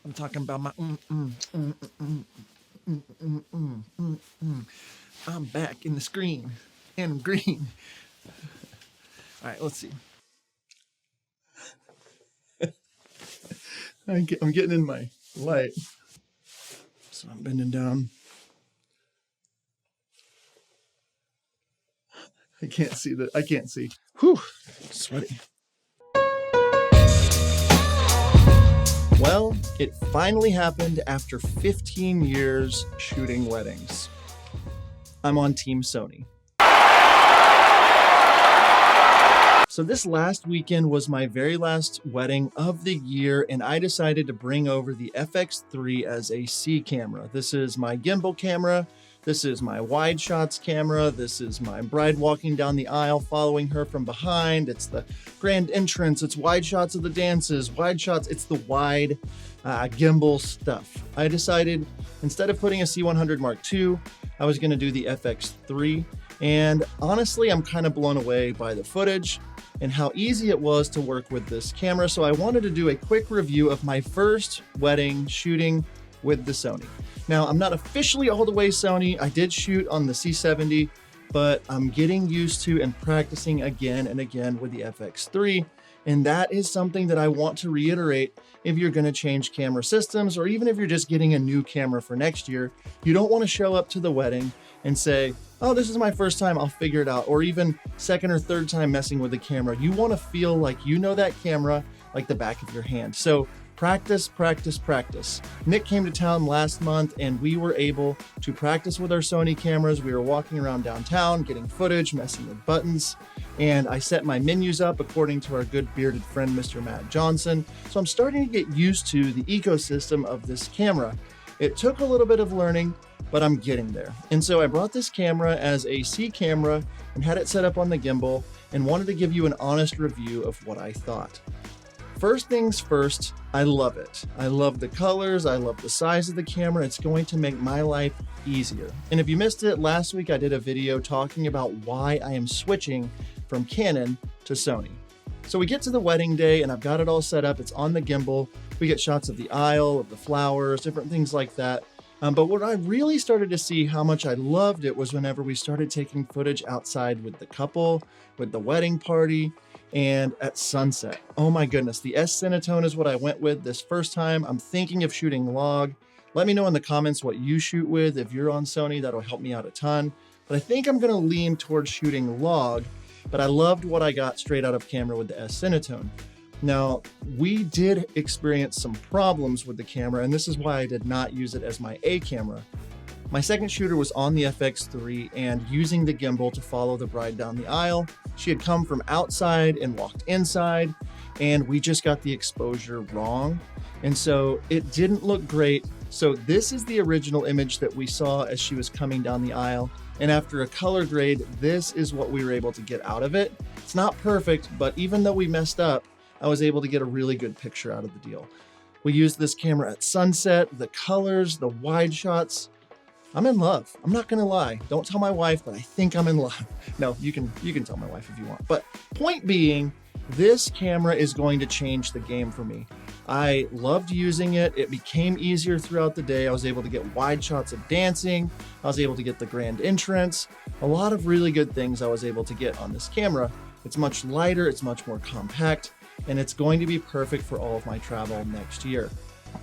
I'm talking about my I'm back in the screen and I'm green. All right, let's see. I'm getting in my light. So I'm bending down. I can't see that. I can't see. Whew, sweaty. Well, it finally happened after 15 years shooting weddings. I'm on Team Sony. So this last weekend was my very last wedding of the year, and I decided to bring over the FX3 as a C camera. This is my gimbal camera. This is my wide shots camera. This is my bride walking down the aisle, following her from behind. It's the grand entrance. It's wide shots of the dances, wide shots. It's the wide gimbal stuff. I decided instead of putting a C100 Mark II, I was gonna do the FX3. And honestly, I'm kind of blown away by the footage and how easy it was to work with this camera. So I wanted to do a quick review of my first wedding shooting with the Sony. Now, I'm not officially all the way Sony. I did shoot on the C70, but I'm getting used to and practicing again and again with the FX3. And that is something that I want to reiterate. If you're gonna change camera systems, or even if you're just getting a new camera for next year, you don't wanna show up to the wedding and say, oh, this is my first time, I'll figure it out. Or even second or third time messing with the camera. You wanna feel like you know that camera like the back of your hand. So practice, practice, practice. Nick came to town last month and we were able to practice with our Sony cameras. We were walking around downtown, getting footage, messing with buttons. And I set my menus up according to our good bearded friend, Mr. Matt Johnson. So I'm starting to get used to the ecosystem of this camera. It took a little bit of learning, but I'm getting there. And so I brought this camera as a C camera and had it set up on the gimbal and wanted to give you an honest review of what I thought. First things first, I love it. I love the colors, I love the size of the camera. It's going to make my life easier. And if you missed it, last week I did a video talking about why I am switching from Canon to Sony. So we get to the wedding day and I've got it all set up. It's on the gimbal. We get shots of the aisle, of the flowers, different things like that. But what I really started to see how much I loved it was whenever we started taking footage outside with the couple, with the wedding party, and at sunset. Oh my goodness, the S-Cinetone is what I went with this first time. I'm thinking of shooting log. Let me know in the comments what you shoot with. If you're on Sony, that'll help me out a ton. But I think I'm gonna lean towards shooting log, but I loved what I got straight out of camera with the S-Cinetone. Now, we did experience some problems with the camera, and this is why I did not use it as my A camera. My second shooter was on the FX3 and using the gimbal to follow the bride down the aisle. She had come from outside and walked inside, and we just got the exposure wrong. And so it didn't look great. So this is the original image that we saw as she was coming down the aisle. And after a color grade, this is what we were able to get out of it. It's not perfect, but even though we messed up, I was able to get a really good picture out of the deal. We used this camera at sunset, the colors, the wide shots. I'm in love. I'm not gonna lie. Don't tell my wife, but I think I'm in love. No, you can tell my wife if you want. But point being, this camera is going to change the game for me. I loved using it. It became easier throughout the day. I was able to get wide shots of dancing. I was able to get the grand entrance. A lot of really good things I was able to get on this camera. It's much lighter, it's much more compact, and it's going to be perfect for all of my travel next year.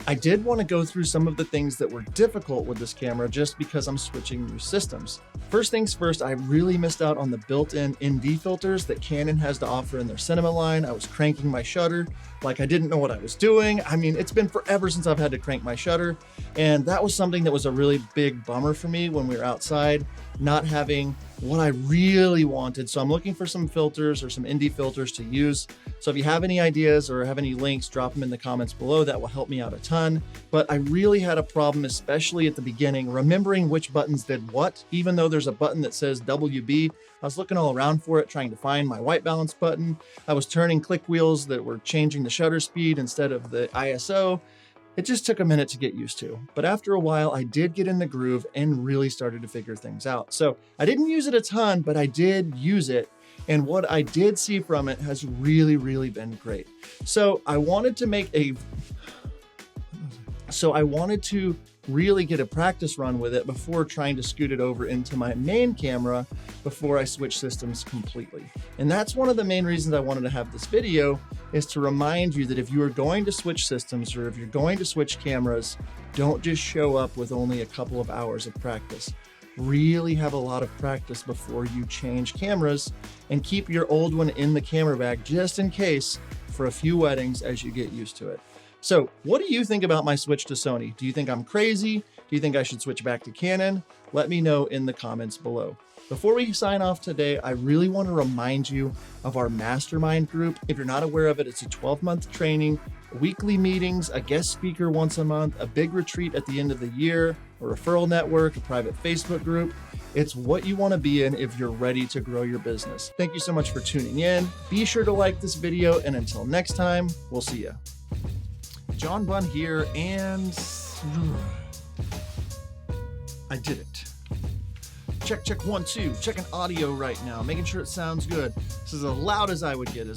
I did want to go through some of the things that were difficult with this camera just because I'm switching new systems. First things first, I really missed out on the built-in ND filters that Canon has to offer in their cinema line. I was cranking my shutter like I didn't know what I was doing. I mean, it's been forever since I've had to crank my shutter, and that was something that was a really big bummer for me when we were outside, not having what I really wanted. So I'm looking for some filters or some ND filters to use. So if you have any ideas or have any links, drop them in the comments below. That will help me out a ton. But I really had a problem, especially at the beginning, remembering which buttons did what. Even though there's a button that says WB, I was looking all around for it, trying to find my white balance button. I was turning click wheels that were changing the shutter speed instead of the ISO. It just took a minute to get used to, but after a while I did get in the groove and really started to figure things out. So I didn't use it a ton, but I did use it. And what I did see from it has really, really been great. So I wanted to make a So I wanted to really get a practice run with it before trying to scoot it over into my main camera before I switch systems completely. And that's one of the main reasons I wanted to have this video, is to remind you that if you are going to switch systems or if you're going to switch cameras, don't just show up with only a couple of hours of practice. Really have a lot of practice before you change cameras, and keep your old one in the camera bag just in case for a few weddings as you get used to it. So what do you think about my switch to Sony? Do you think I'm crazy? Do you think I should switch back to Canon? Let me know in the comments below. Before we sign off today, I really want to remind you of our mastermind group. If you're not aware of it, it's a 12-month training, weekly meetings, a guest speaker once a month, a big retreat at the end of the year, a referral network, a private Facebook group. It's what you want to be in if you're ready to grow your business. Thank you so much for tuning in. Be sure to like this video, and until next time, we'll see you. John Bunn here, and I did it. Check 1 2, checking audio right now, making sure it sounds good. This is as loud as I would get,